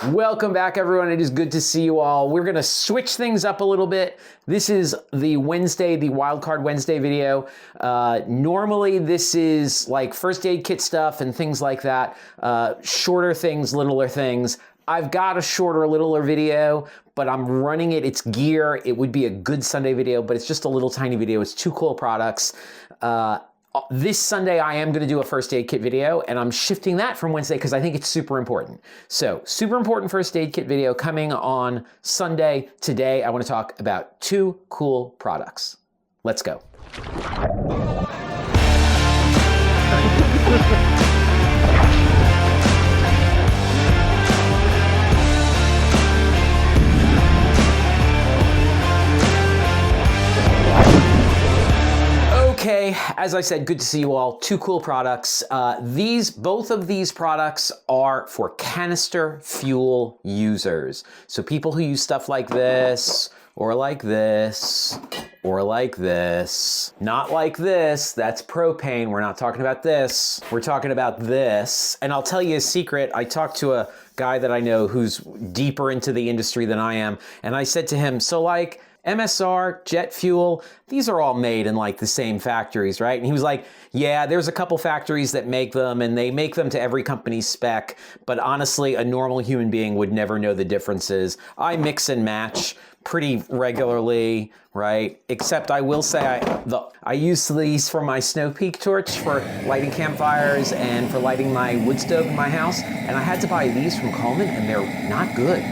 Welcome back, everyone. It is good to see you all. We're going to switch things up a little bit. This is the Wednesday, the Wildcard Wednesday video. Normally, this is like first aid kit stuff and things like that. Shorter things, littler things. I've got a shorter, littler video, but I'm running it. It's gear. It would be a good Sunday video, but it's just a little tiny video. It's two cool products. This Sunday, I am going to do a first aid kit video, and I'm shifting that from Wednesday because I think it's super important. So, super important first aid kit video coming on Sunday. Today, I want to talk about two cool products. Let's go. Okay, as I said, good to see you all. Two cool products. Both of these products are for canister fuel users. So people who use stuff like this, or like this, or like this. Not like this, that's propane. We're not talking about this. We're talking about this. And I'll tell you a secret. I talked to a guy that I know who's deeper into the industry than I am. And I said to him, so like, MSR, jet fuel, these are all made in like the same factories, right? And he was like, yeah, there's a couple factories that make them and they make them to every company's spec, but honestly, a normal human being would never know the differences. I mix and match pretty regularly, right? Except I will say I use these for my snow peak torch for lighting campfires and for lighting my wood stove in my house. And I had to buy these from Coleman and they're not good.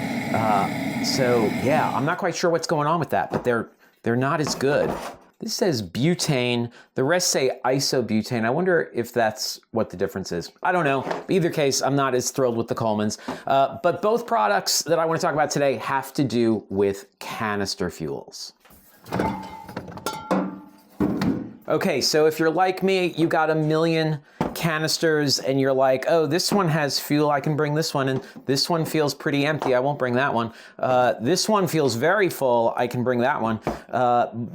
So yeah, I'm not quite sure what's going on with that, but they're not as good. This says butane. The rest say isobutane. I wonder if that's what the difference is. I don't know. Either case, I'm not as thrilled with the Colemans. But both products that I want to talk about today have to do with canister fuels. Okay, so if you're like me, you got a million canisters and you're like, oh, this one has fuel, I can bring this one, and this one feels pretty empty, I won't bring that one. This one feels very full, I can bring that one.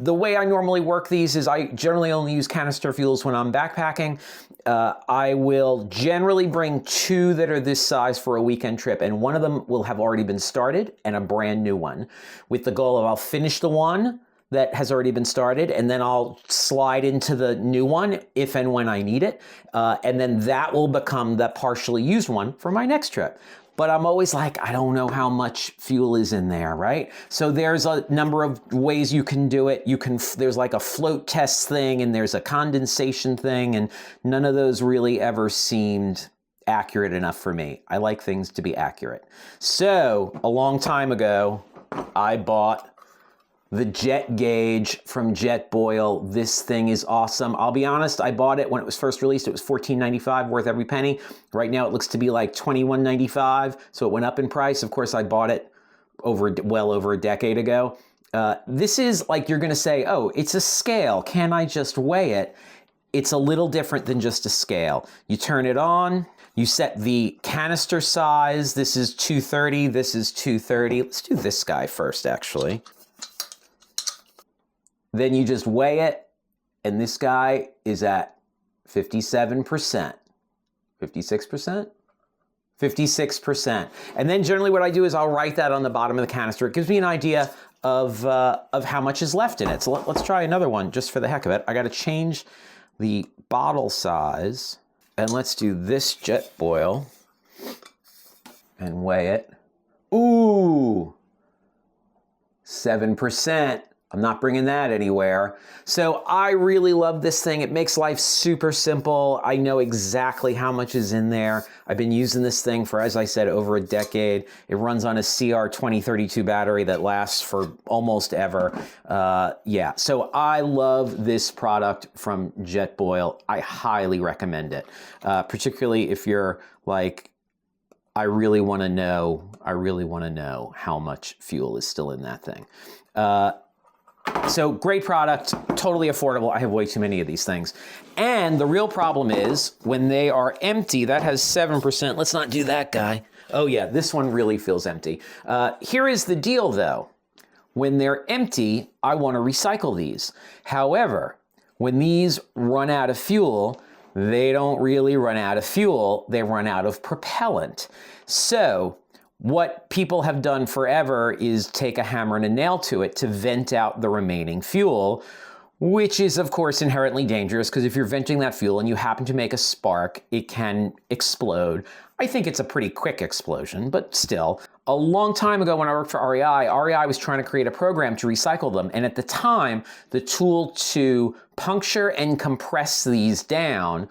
The way I normally work these is I generally only use canister fuels when I'm backpacking. I will generally bring two that are this size for a weekend trip, and one of them will have already been started and a brand new one, with the goal of I'll finish the one that has already been started, and then I'll slide into the new one if and when I need it, and then that will become the partially used one for my next trip. But I'm always like, I don't know how much fuel is in there, right? So there's a number of ways you can do it. There's like a float test thing, and there's a condensation thing, and none of those really ever seemed accurate enough for me. I like things to be accurate. So a long time ago, I bought the Jet Gauge from Jetboil. This thing is awesome. I'll be honest, I bought it when it was first released. It was $14.95, worth every penny. Right now it looks to be like $21.95, so it went up in price. Of course, I bought it well over a decade ago. This is like you're gonna say, oh, it's a scale. Can I just weigh it? It's a little different than just a scale. You turn it on, you set the canister size. This is 230, this is 230. Let's do this guy first, actually. Then you just weigh it, and this guy is at 57%, 56%, 56%. And then generally what I do is I'll write that on the bottom of the canister. It gives me an idea of how much is left in it. So let's try another one just for the heck of it. I got to change the bottle size, and let's do this Jetboil and weigh it. Ooh, 7%. I'm not bringing that anywhere. So I really love this thing. It makes life super simple. I know exactly how much is in there. I've been using this thing for, as I said, over a decade. It runs on a CR2032 battery that lasts for almost ever. Yeah, so I love this product from Jetboil. I highly recommend it, particularly if you're like, I really want to know how much fuel is still in that thing. So great product, totally affordable. I have way too many of these things. And the real problem is when they are empty, that has 7%. Let's not do that guy. Oh yeah, this one really feels empty. Here is the deal though. When they're empty, I want to recycle these. However, when these run out of fuel, they don't really run out of fuel, they run out of propellant. So What people have done forever is take a hammer and a nail to it to vent out the remaining fuel, which is of course inherently dangerous because if you're venting that fuel and you happen to make a spark, it can explode. I think it's a pretty quick explosion, but still. A long time ago when I worked for REI was trying to create a program to recycle them. And at the time, the tool to puncture and compress these down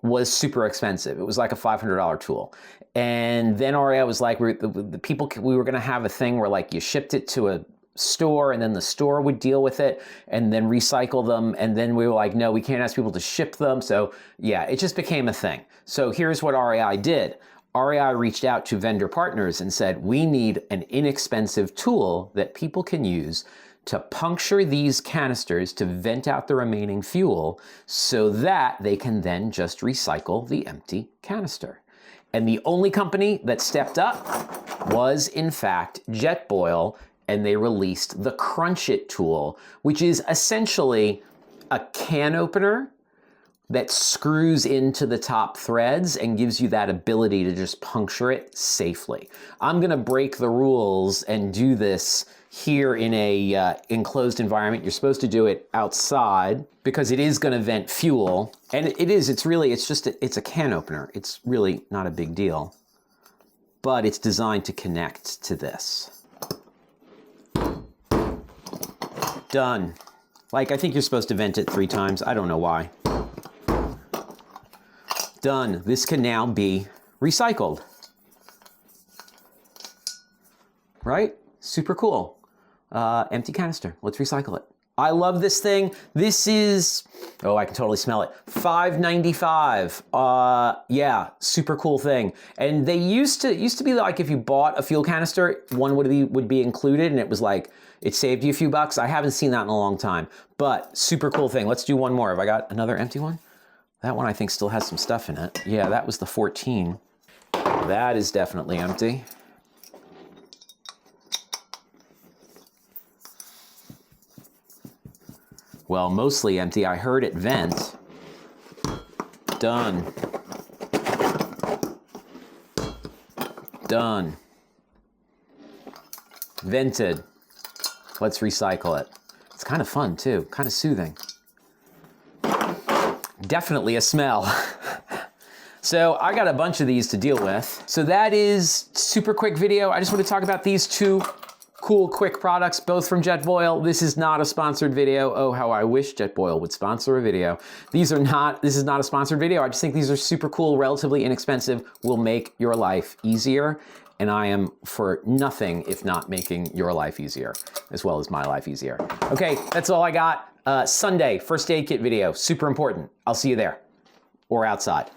was super expensive. It was like a $500 tool. And then REI was like, we were gonna have a thing where like you shipped it to a store and then the store would deal with it and then recycle them. And then we were like, no, we can't ask people to ship them. So yeah, it just became a thing. So here's what REI did. REI reached out to vendor partners and said, we need an inexpensive tool that people can use to puncture these canisters to vent out the remaining fuel so that they can then just recycle the empty canister. And the only company that stepped up was in fact Jetboil, and they released the Crunchit tool, which is essentially a can opener that screws into the top threads and gives you that ability to just puncture it safely. I'm gonna break the rules and do this here in a enclosed environment. You're supposed to do it outside because it is gonna vent fuel. And it's a can opener. It's really not a big deal, but it's designed to connect to this. Done. Like, I think you're supposed to vent it 3 times. I don't know why. Done. This can now be recycled. Right? Super cool. Empty canister. Let's recycle it. I love this thing. This is, oh, I can totally smell it. $5.95. Yeah, super cool thing. And they used to be like if you bought a fuel canister, one would be included, and it was like it saved you a few bucks. I haven't seen that in a long time, but super cool thing. Let's do one more. Have I got another empty one? That one I think still has some stuff in it. Yeah, that was the 14. That is definitely empty. Well, mostly empty. I heard it vent. Done. Done. Vented. Let's recycle it. It's kind of fun too, kind of soothing. Definitely a smell. So I got a bunch of these to deal with. So that is super quick video. I just want to talk about these 2 cool, quick products, both from Jetboil. This is not a sponsored video. Oh, how I wish Jetboil would sponsor a video. This is not a sponsored video. I just think these are super cool, relatively inexpensive, will make your life easier. And I am for nothing if not making your life easier, as well as my life easier. Okay, that's all I got. Sunday, first aid kit video, super important. I'll see you there or outside.